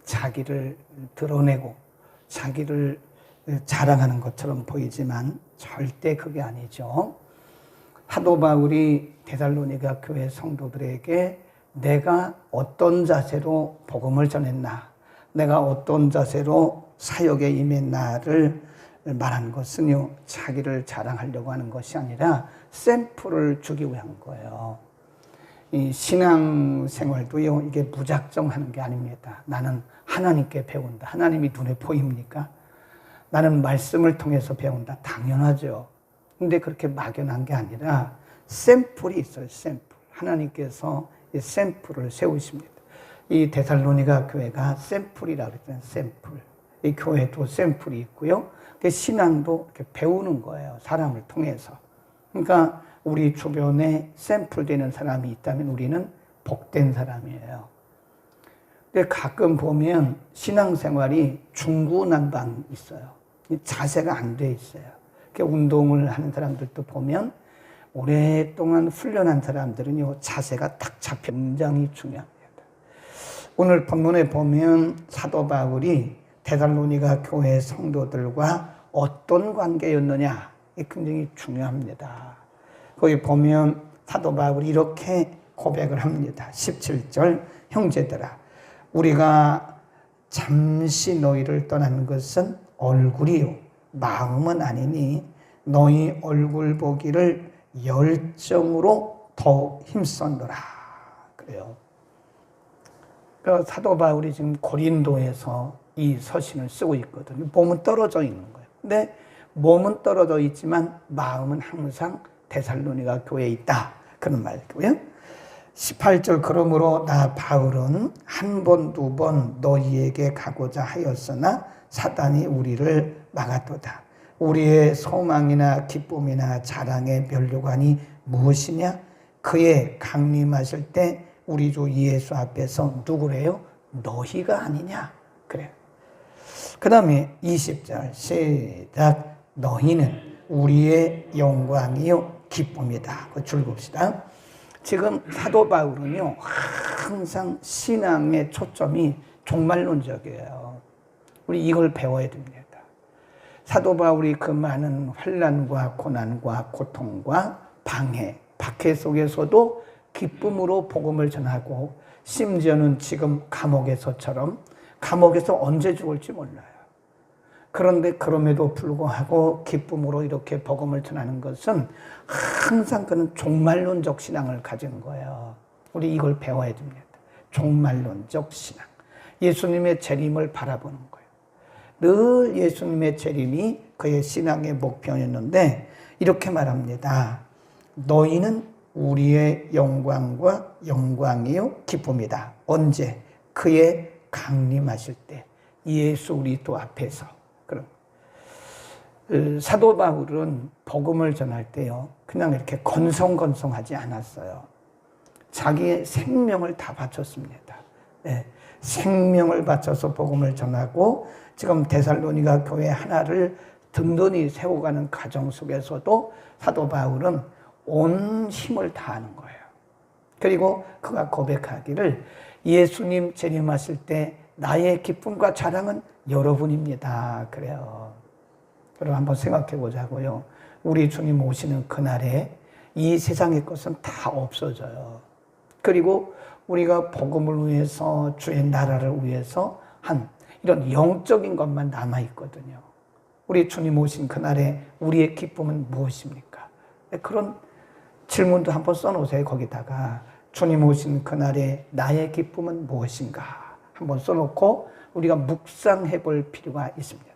자기를 드러내고 자기를 자랑하는 것처럼 보이지만 절대 그게 아니죠. 사도 바울이 데살로니가 교회 성도들에게 내가 어떤 자세로 복음을 전했나, 내가 어떤 자세로 사역에 임했나를 말한 것은요, 자기를 자랑하려고 하는 것이 아니라 샘플을 주기 위한 거예요. 이 신앙생활도요, 이게 무작정 하는 게 아닙니다. 나는 하나님께 배운다. 하나님이 눈에 보입니까? 나는 말씀을 통해서 배운다. 당연하죠. 근데 그렇게 막연한 게 아니라 샘플이 있어요. 샘플. 하나님께서 이 샘플을 세우십니다. 이 데살로니가 교회가 샘플이라고 그랬잖아요. 샘플. 이 교회도 샘플이 있고요. 신앙도 이렇게 배우는 거예요. 사람을 통해서. 그러니까 우리 주변에 샘플 되는 사람이 있다면 우리는 복된 사람이에요. 근데 가끔 보면 신앙생활이 중구난방 있어요. 자세가 안 돼 있어요. 운동을 하는 사람들도 보면 오랫동안 훈련한 사람들은요, 자세가 딱 잡혀 굉장히 중요합니다. 오늘 본문에 보면 사도 바울이 데살로니가 교회 성도들과 어떤 관계였느냐, 이게 굉장히 중요합니다. 거기 보면 사도 바울이 이렇게 고백을 합니다. 17절, 형제들아, 우리가 잠시 너희를 떠나는 것은 얼굴이요 마음은 아니니 너희 얼굴 보기를 열정으로 더 힘썼노라. 그래요. 그러니까 사도 바울이 지금 고린도에서 이 서신을 쓰고 있거든요. 몸은 떨어져 있는 거예요. 근데 몸은 떨어져 있지만 마음은 항상 데살로니가 교회에 있다. 그런 말이고요. 18절, 그러므로 나 바울은 한 번, 두 번 너희에게 가고자 하였으나 사단이 우리를 막았도다. 우리의 소망이나 기쁨이나 자랑의 면류관이 무엇이냐? 그의 강림하실 때 우리 주 예수 앞에서 누구래요? 너희가 아니냐? 그래요. 그 다음에 20절 시작. 너희는 우리의 영광이요 기쁨이다. 줄 봅시다. 지금 사도 바울은요, 항상 신앙의 초점이 종말론적이에요. 우리 이걸 배워야 됩니다. 사도 바울이 그 많은 환난과 고난과 고통과 방해, 박해 속에서도 기쁨으로 복음을 전하고, 심지어는 지금 감옥에서처럼, 감옥에서 언제 죽을지 몰라요. 그런데 그럼에도 불구하고 기쁨으로 이렇게 복음을 전하는 것은 항상 그는 종말론적 신앙을 가진 거예요. 우리 이걸 배워야 됩니다. 종말론적 신앙. 예수님의 재림을 바라보는 거예요. 늘 예수님의 재림이 그의 신앙의 목표였는데 이렇게 말합니다. 너희는 우리의 영광과 영광이요 기쁨이다. 언제? 그의 강림하실 때, 예수 그리스도 앞에서. 그럼 사도 바울은 복음을 전할 때요, 그냥 이렇게 건성건성하지 않았어요. 자기의 생명을 다 바쳤습니다. 네, 생명을 바쳐서 복음을 전하고, 지금 데살로니가 교회 하나를 든든히 세워가는 과정 속에서도 사도 바울은 온 힘을 다하는 거예요. 그리고 그가 고백하기를 예수님 재림하실 때 나의 기쁨과 자랑은 여러분입니다. 그래요. 여러분 한번 생각해 보자고요. 우리 주님 오시는 그날에 이 세상의 것은 다 없어져요. 그리고 우리가 복음을 위해서, 주의 나라를 위해서 한 이런 영적인 것만 남아있거든요. 우리 주님 오신 그날에 우리의 기쁨은 무엇입니까? 그런 질문도 한번 써놓으세요. 거기다가 주님 오신 그날에 나의 기쁨은 무엇인가 한번 써놓고 우리가 묵상해 볼 필요가 있습니다.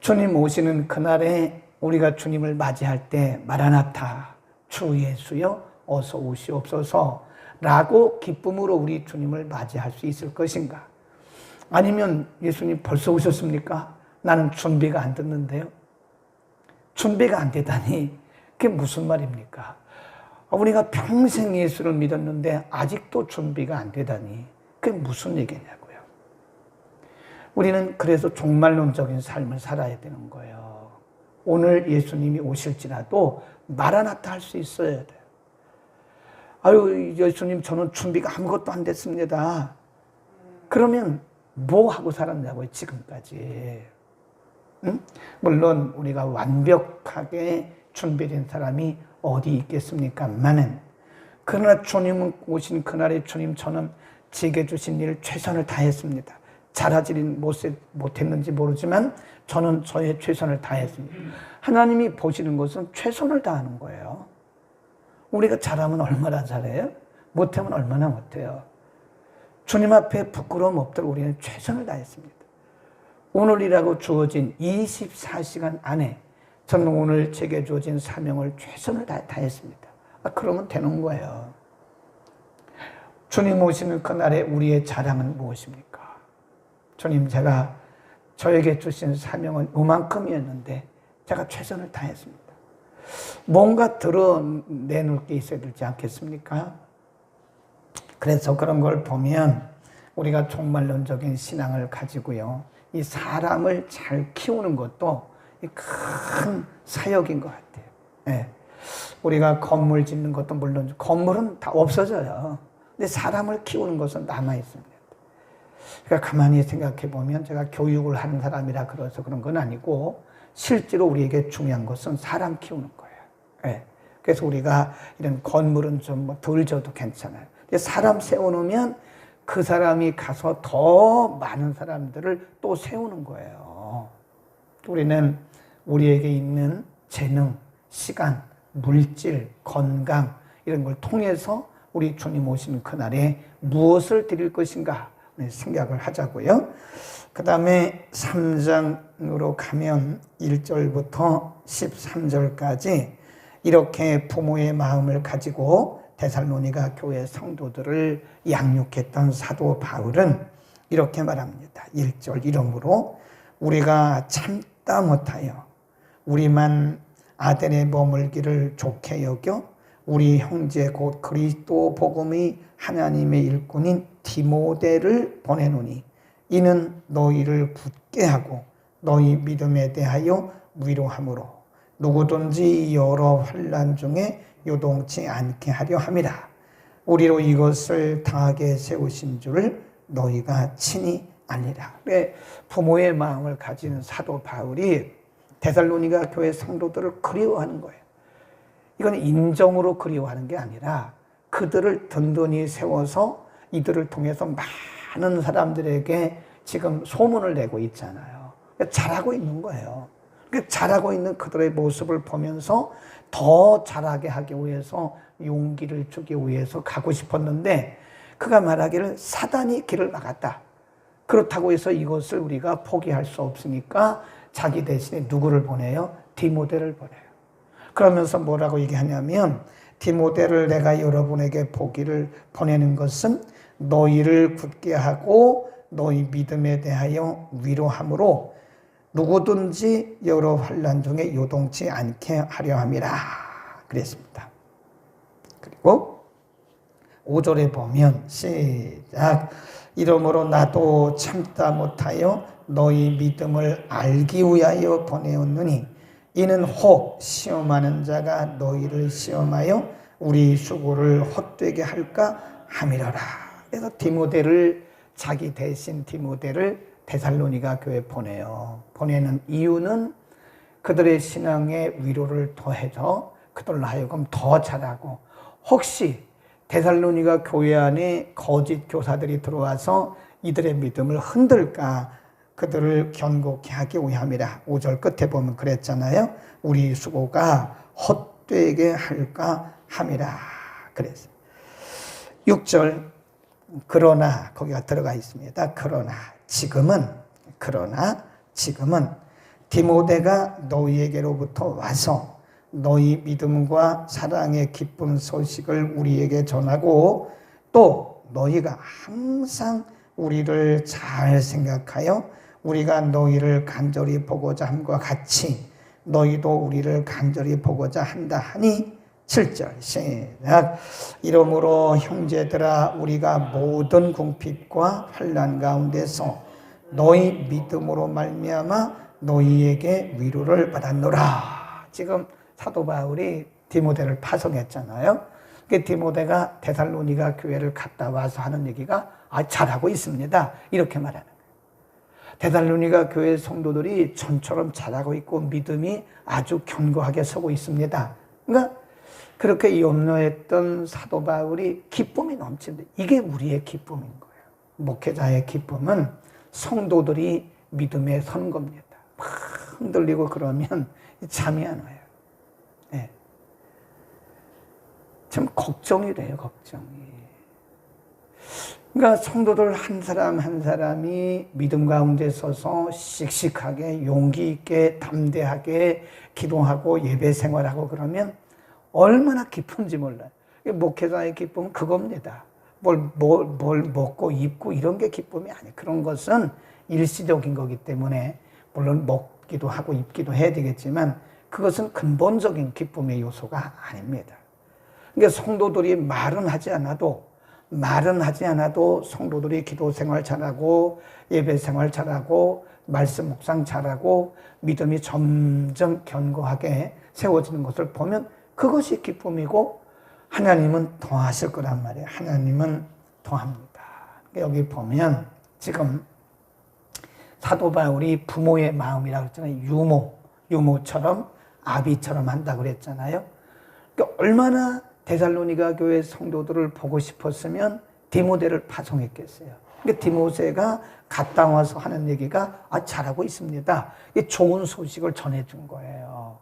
주님 오시는 그날에 우리가 주님을 맞이할 때 마라나타, 주 예수여 어서 오시옵소서 라고 기쁨으로 우리 주님을 맞이할 수 있을 것인가? 아니면 예수님 벌써 오셨습니까? 나는 준비가 안 됐는데요. 준비가 안 되다니 그게 무슨 말입니까? 우리가 평생 예수를 믿었는데 아직도 준비가 안 되다니 그게 무슨 얘기냐고요. 우리는 그래서 종말론적인 삶을 살아야 되는 거예요. 오늘 예수님이 오실지라도 마라나타 할 수 있어야 돼요. 아유, 예수님 저는 준비가 아무것도 안 됐습니다. 그러면 뭐 하고 살았냐고요, 지금까지. 응? 물론 우리가 완벽하게 준비된 사람이 어디 있겠습니까만은, 그러나 주님 오신 그날의 주님, 저는 제게 주신 일 최선을 다했습니다. 잘하지는 못했는지 모르지만 저는 저의 최선을 다했습니다. 하나님이 보시는 것은 최선을 다하는 거예요. 우리가 잘하면 얼마나 잘해요? 못하면 얼마나 못해요. 주님 앞에 부끄러움 없도록 우리는 최선을 다했습니다. 오늘이라고 주어진 24시간 안에 저는 오늘 제게 주어진 사명을 최선을 다했습니다. 그러면 되는 거예요. 주님 오시는 그날에 우리의 자랑은 무엇입니까? 주님, 제가 저에게 주신 사명은 이만큼이었는데 제가 최선을 다했습니다. 뭔가 드러내놓을 게 있어야 되지 않겠습니까? 그래서 그런 걸 보면 우리가 종말론적인 신앙을 가지고요, 이 사람을 잘 키우는 것도 큰 사역인 것 같아요. 네. 우리가 건물 짓는 것도 물론 건물은 다 없어져요. 근데 사람을 키우는 것은 남아 있습니다. 그러니까 가만히 생각해 보면 제가 교육을 하는 사람이라 그래서 그런 건 아니고 실제로 우리에게 중요한 것은 사람 키우는 거예요. 네. 그래서 우리가 이런 건물은 좀 덜 져도 괜찮아요. 근데 사람 세워놓으면 그 사람이 가서 더 많은 사람들을 또 세우는 거예요. 우리는 우리에게 있는 재능, 시간, 물질, 건강 이런 걸 통해서 우리 주님 오시는 그날에 무엇을 드릴 것인가 생각을 하자고요. 그 다음에 3장으로 가면 1절부터 13절까지 이렇게 부모의 마음을 가지고 데살로니가 교회 성도들을 양육했던 사도 바울은 이렇게 말합니다. 1절, 이러므로 우리가 참다 못하여 우리만 아덴에 머물기를 좋게 여겨 우리 형제 곧 그리스도 복음의 하나님의 일꾼인 디모데를 보내노니 이는 너희를 굳게 하고 너희 믿음에 대하여 위로함으로 누구든지 여러 환난 중에 요동치 않게 하려 함이라. 우리로 이것을 당하게 세우신 줄을 너희가 친히 알리라. 부모의 마음을 가진 사도 바울이 데살로니가 교회 성도들을 그리워하는 거예요. 이건 인정으로 그리워하는 게 아니라 그들을 든든히 세워서 이들을 통해서 많은 사람들에게 지금 소문을 내고 있잖아요. 잘하고 있는 거예요. 잘하고 있는 그들의 모습을 보면서 더 잘하게 하기 위해서 용기를 주기 위해서 가고 싶었는데 그가 말하기를 사단이 길을 막았다. 그렇다고 해서 이것을 우리가 포기할 수 없으니까 자기 대신에 누구를 보내요? 디모데를 보내요. 그러면서 뭐라고 얘기하냐면 디모데를 내가 여러분에게 보내는 것은 너희를 굳게 하고 너희 믿음에 대하여 위로함으로 누구든지 여러 환난 중에 요동치 않게 하려 함이라 그랬습니다. 그리고 5절에 보면 시작, 이러므로 나도 참다 못하여 너희 믿음을 알기 위하여 보내었느니 이는 혹 시험하는 자가 너희를 시험하여 우리 수고를 헛되게 할까 함이라라. 그래서 디모데를, 자기 대신 디모데를 데살로니가 교회에 보내요. 보내는 이유는 그들의 신앙의 위로를 더해서 그들로 하여금 더 잘하고 혹시 데살로니가 교회 안에 거짓 교사들이 들어와서 이들의 믿음을 흔들까 그들을 견고케 하기 위함이라. 5절 끝에 보면 그랬잖아요. 우리 수고가 헛되게 할까 함이라 그랬어요. 6절, 그러나 거기가 들어가 있습니다. 그러나 지금은 디모데가 너희에게로부터 와서 너희 믿음과 사랑의 기쁜 소식을 우리에게 전하고 또 너희가 항상 우리를 잘 생각하여 우리가 너희를 간절히 보고자 함과 같이 너희도 우리를 간절히 보고자 한다 하니 7절 시작, 이러므로 형제들아 우리가 모든 궁핍과 환난 가운데서 너희 믿음으로 말미암아 너희에게 위로를 받았노라. 지금 사도 바울이 디모데를 파송했잖아요. 그 디모데가 데살로니가 교회를 갔다 와서 하는 얘기가 잘하고 있습니다. 이렇게 말하는 거예요. 데살로니가 교회 성도들이 전처럼 잘하고 있고 믿음이 아주 견고하게 서고 있습니다. 그러니까 그렇게 염려했던 사도 바울이 기쁨이 넘치는데 이게 우리의 기쁨인 거예요. 목회자의 기쁨은 성도들이 믿음에 선 겁니다. 막 흔들리고 그러면 잠이 안 와요. 네. 참 걱정이 돼요, 걱정이. 그러니까 성도들 한 사람 한 사람이 믿음 가운데 서서 씩씩하게 용기 있게 담대하게 기도하고 예배 생활하고 그러면 얼마나 기쁜지 몰라요. 목회자의 기쁨은 그겁니다. 뭘 먹고 입고 이런 게 기쁨이 아니에요. 그런 것은 일시적인 거기 때문에 물론 먹기도 하고 입기도 해야 되겠지만 그것은 근본적인 기쁨의 요소가 아닙니다. 그러니까 성도들이 말은 하지 않아도 성도들이 기도 생활 잘하고 예배 생활 잘하고 말씀 묵상 잘하고 믿음이 점점 견고하게 세워지는 것을 보면 그것이 기쁨이고 하나님은 더하실 거란 말이에요. 하나님은 더합니다. 여기 보면 지금 사도 바울이 부모의 마음이라고 했잖아요. 유모처럼 아비처럼 한다고 그랬잖아요. 그러니까 얼마나 데살로니가 교회 성도들을 보고 싶었으면 디모데를 파송했겠어요. 그러니까 디모데가 갔다 와서 하는 얘기가 잘하고 있습니다. 좋은 소식을 전해준 거예요.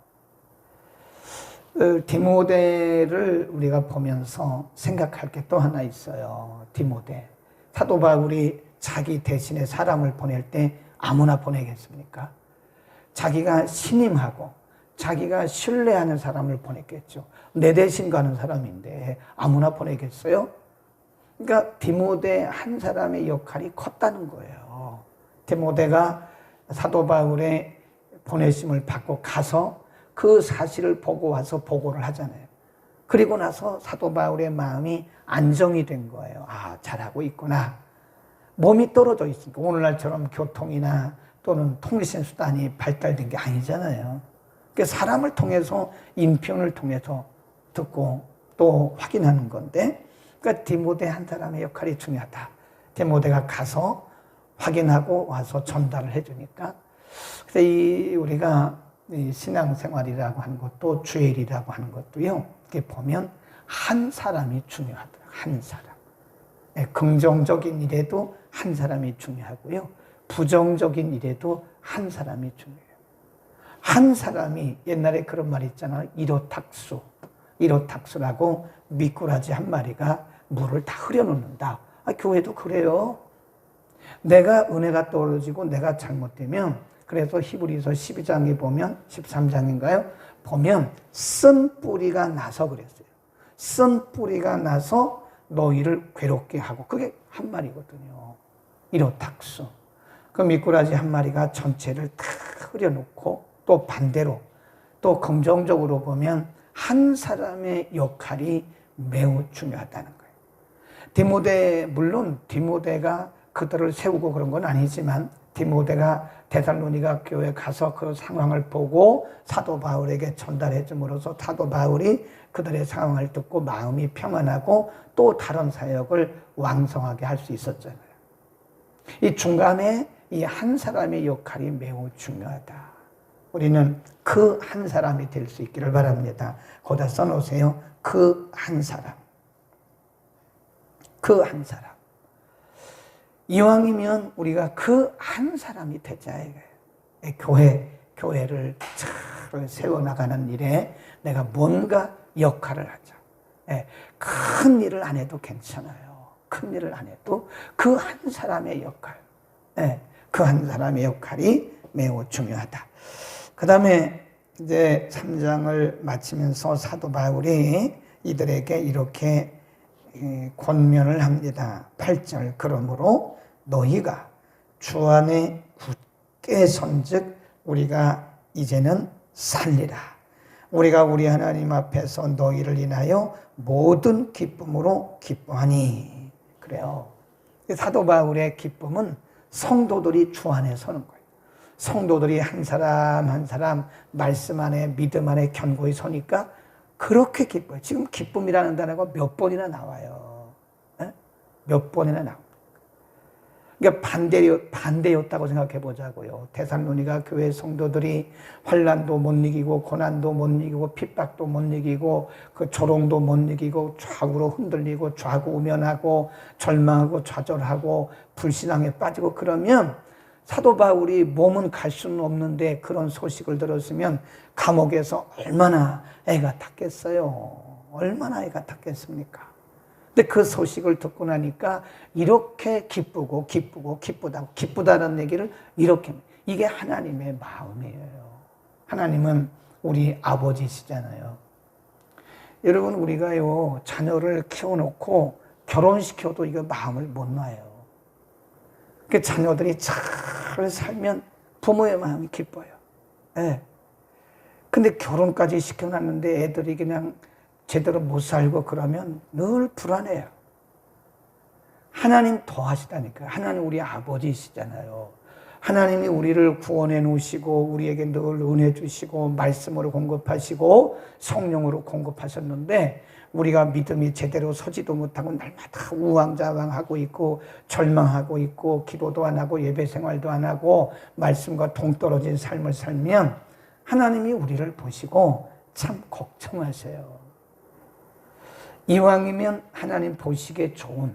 디모데를 우리가 보면서 생각할 게 또 하나 있어요. 디모데. 사도 바울이 자기 대신에 사람을 보낼 때 아무나 보내겠습니까? 자기가 신임하고 자기가 신뢰하는 사람을 보냈겠죠. 내 대신 가는 사람인데 아무나 보내겠어요? 그러니까 디모데 한 사람의 역할이 컸다는 거예요. 디모데가 사도 바울의 보내심을 받고 가서 그 사실을 보고 와서 보고를 하잖아요. 그리고 나서 사도 바울의 마음이 안정이 된 거예요. 잘하고 있구나. 몸이 떨어져 있으니까 오늘날처럼 교통이나 또는 통신수단이 발달된 게 아니잖아요. 그러니까 사람을 통해서 인편을 통해서 듣고 또 확인하는 건데 그러니까 디모데 한 사람의 역할이 중요하다. 디모데가 가서 확인하고 와서 전달을 해주니까 그래서 우리가 신앙생활이라고 하는 것도 주일이라고 하는 것도요. 이렇게 보면 한 사람이 중요하더라. 한 사람. 긍정적인 일에도 한 사람이 중요하고요. 부정적인 일에도 한 사람이 중요해요. 한 사람이 옛날에 그런 말 있잖아요. 이로탁수라고 미꾸라지 한 마리가 물을 다 흐려놓는다. 교회도 그래요. 내가 은혜가 떨어지고 내가 잘못되면 그래서 히브리서 12장에 보면 13장인가요? 보면 쓴 뿌리가 나서 그랬어요. 쓴 뿌리가 나서 너희를 괴롭게 하고 그게 한 마리거든요. 이로탁수. 그 미꾸라지 한 마리가 전체를 다 흐려놓고 또 반대로 또 긍정적으로 보면 한 사람의 역할이 매우 중요하다는 거예요. 물론 디모데가 그들을 세우고 그런 건 아니지만 디모데가 데살로니가 교회에 가서 그 상황을 보고 사도 바울에게 전달해 줌으로써 사도 바울이 그들의 상황을 듣고 마음이 평안하고 또 다른 사역을 왕성하게 할 수 있었잖아요. 이 중간에 이 한 사람의 역할이 매우 중요하다. 우리는 그 한 사람이 될 수 있기를 바랍니다. 거기다 써놓으세요. 그 한 사람. 그 한 사람. 이왕이면 우리가 그 한 사람이 되자 이거예요. 교회를 잘 세워나가는 일에 내가 뭔가 역할을 하자. 큰 일을 안 해도 괜찮아요. 큰 일을 안 해도 그 한 사람의 역할. 그 한 사람의 역할이 매우 중요하다. 그 다음에 이제 3장을 마치면서 사도 바울이 이들에게 이렇게 권면을 합니다. 8절. 그러므로 너희가 주 안에 굳게 선즉 우리가 이제는 살리라. 우리가 우리 하나님 앞에서 너희를 인하여 모든 기쁨으로 기뻐하니. 그래요. 사도 바울의 기쁨은 성도들이 주 안에 서는 거예요. 성도들이 한 사람 한 사람 말씀 안에 믿음 안에 견고히 서니까 그렇게 기뻐요. 지금 기쁨이라는 단어가 몇 번이나 나와요. 몇 번이나 나옵니다. 그러니까 반대였다고 생각해 보자고요. 데살로니가 교회 성도들이 환난도 못 이기고 고난도 못 이기고 핍박도 못 이기고 그 조롱도 못 이기고 좌우로 흔들리고 좌우면하고 절망하고 좌절하고 불신앙에 빠지고 그러면 사도 바울이 몸은 갈 수는 없는데 그런 소식을 들었으면 감옥에서 얼마나 애가 탔겠어요. 얼마나 애가 탔겠습니까? 근데 그 소식을 듣고 나니까 이렇게 기쁘다는 얘기를 이렇게, 이게 하나님의 마음이에요. 하나님은 우리 아버지시잖아요. 여러분, 우리가요, 자녀를 키워놓고 결혼시켜도 이거 마음을 못 놔요. 그 자녀들이 잘 살면 부모의 마음이 기뻐요. 네. 근데 결혼까지 시켜놨는데 애들이 그냥 제대로 못 살고 그러면 늘 불안해요. 하나님 더 하시다니까요. 하나님 우리 아버지시잖아요. 하나님이 우리를 구원해 놓으시고 우리에게 늘 은혜 주시고 말씀으로 공급하시고 성령으로 공급하셨는데 우리가 믿음이 제대로 서지도 못하고 날마다 우왕좌왕하고 있고 절망하고 있고 기도도 안 하고 예배 생활도 안 하고 말씀과 동떨어진 삶을 살면 하나님이 우리를 보시고 참 걱정하세요. 이왕이면 하나님 보시기에 좋은,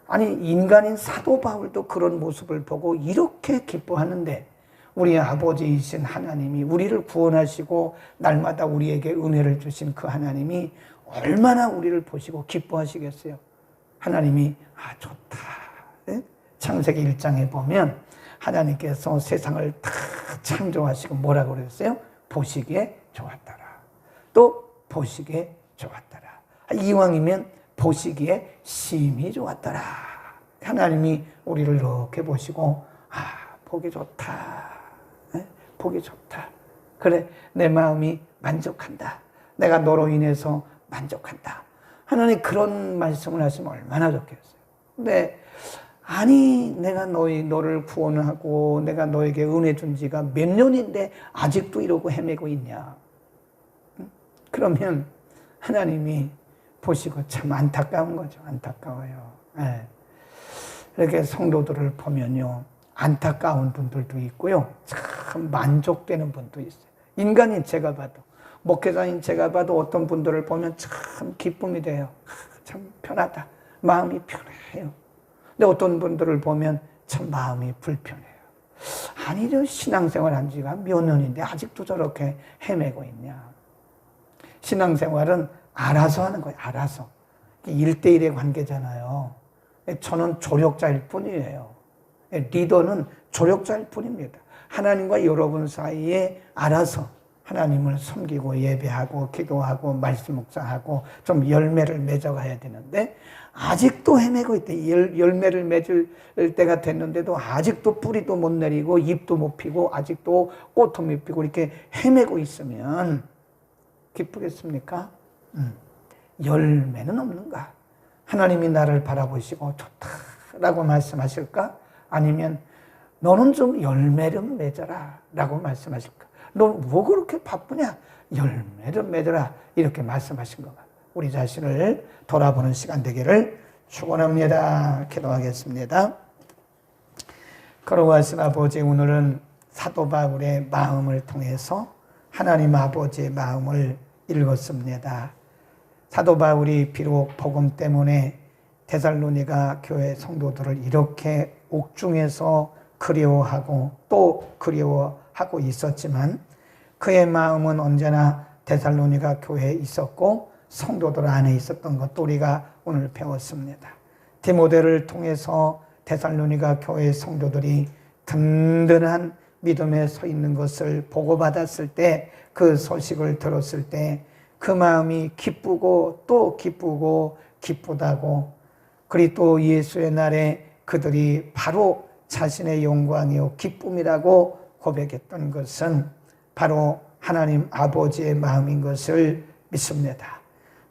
아니 인간인 사도 바울도 그런 모습을 보고 이렇게 기뻐하는데 우리 아버지이신 하나님이 우리를 구원하시고 날마다 우리에게 은혜를 주신 그 하나님이 얼마나 우리를 보시고 기뻐하시겠어요. 하나님이 좋다. 네? 창세기 1장에 보면 하나님께서 세상을 다 창조하시고 뭐라고 그랬어요? 보시기에 좋았더라. 또 보시기에 좋았더라. 이왕이면 보시기에 심히 좋았더라. 하나님이 우리를 이렇게 보시고 보기 좋다. 네? 보기 좋다. 그래, 내 마음이 만족한다. 내가 너로 인해서 만족한다. 하나님 그런 말씀을 하시면 얼마나 좋겠어요. 근데 아니 내가 너를 구원하고 내가 너에게 은혜 준 지가 몇 년인데 아직도 이러고 헤매고 있냐. 그러면 하나님이 보시고 참 안타까운 거죠. 안타까워요. 네. 이렇게 성도들을 보면요, 안타까운 분들도 있고요, 참 만족되는 분도 있어요. 인간인 제가 봐도, 목회자인 제가 봐도 어떤 분들을 보면 참 기쁨이 돼요. 참 편하다. 마음이 편해요. 근데 어떤 분들을 보면 참 마음이 불편해요. 아니, 저 신앙생활 한 지가 몇 년인데 아직도 저렇게 헤매고 있냐. 신앙생활은 알아서 하는 거예요. 알아서. 1대1의 관계잖아요. 저는 조력자일 뿐이에요. 리더는 조력자일 뿐입니다. 하나님과 여러분 사이에 알아서 하나님을 섬기고 예배하고 기도하고 말씀 묵상하고 좀 열매를 맺어가야 되는데 아직도 헤매고 있대. 열매를 맺을 때가 됐는데도 아직도 뿌리도 못 내리고 잎도 못 피고 아직도 꽃도 못 피고 이렇게 헤매고 있으면 기쁘겠습니까? 열매는 없는가? 하나님이 나를 바라보시고 좋다라고 말씀하실까? 아니면 너는 좀 열매를 맺어라 라고 말씀하실까? 너 뭐 그렇게 바쁘냐? 열매를 맺어라 이렇게 말씀하신 것 같아요. 우리 자신을 돌아보는 시간 되기를 축원합니다. 기도하겠습니다. 거룩하신 아버지, 오늘은 사도 바울의 마음을 통해서 하나님 아버지의 마음을 읽었습니다. 사도 바울이 비록 복음 때문에 데살로니가 교회 성도들을 이렇게 옥중에서 그리워하고 또 그리워하고 있었지만 그의 마음은 언제나 데살로니가 교회에 있었고 성도들 안에 있었던 것도 우리가 오늘 배웠습니다. 디모데를 통해서 데살로니가 교회 성도들이 든든한 믿음에 서 있는 것을 보고받았을 때, 그 소식을 들었을 때 그 마음이 기쁘고 또 기쁘고 기쁘다고, 그리스도 예수의 날에 그들이 바로 자신의 영광이요 기쁨이라고 고백했던 것은 바로 하나님 아버지의 마음인 것을 믿습니다.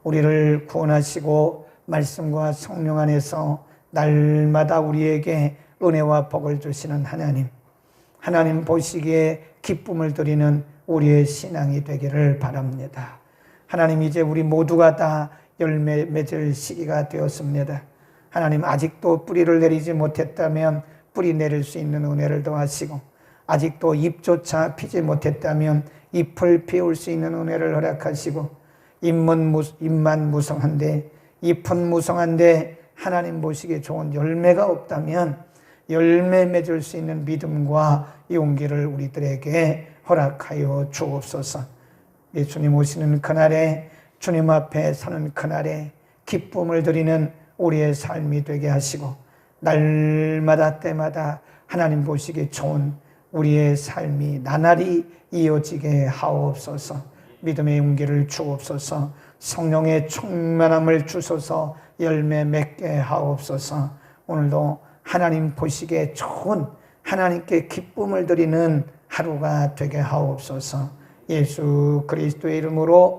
우리를 구원하시고 말씀과 성령 안에서 날마다 우리에게 은혜와 복을 주시는 하나님 보시기에 기쁨을 드리는 우리의 신앙이 되기를 바랍니다. 하나님, 이제 우리 모두가 다 열매 맺을 시기가 되었습니다. 하나님, 아직도 뿌리를 내리지 못했다면 뿌리 내릴 수 있는 은혜를 더하시고 아직도 잎조차 피지 못했다면 잎을 피울 수 있는 은혜를 허락하시고 잎만 무성한데 잎은 무성한데 하나님 보시기에 좋은 열매가 없다면 열매 맺을 수 있는 믿음과 용기를 우리들에게 허락하여 주옵소서. 예수님 오시는 그날에 주님 앞에 서는 그날에 기쁨을 드리는 우리의 삶이 되게 하시고 날마다 때마다 하나님 보시기에 좋은 우리의 삶이 나날이 이어지게 하옵소서. 믿음의 용기를 주옵소서. 성령의 충만함을 주소서. 열매 맺게 하옵소서. 오늘도 하나님 보시기에 좋은 하나님께 기쁨을 드리는 하루가 되게 하옵소서. 예수 그리스도의 이름으로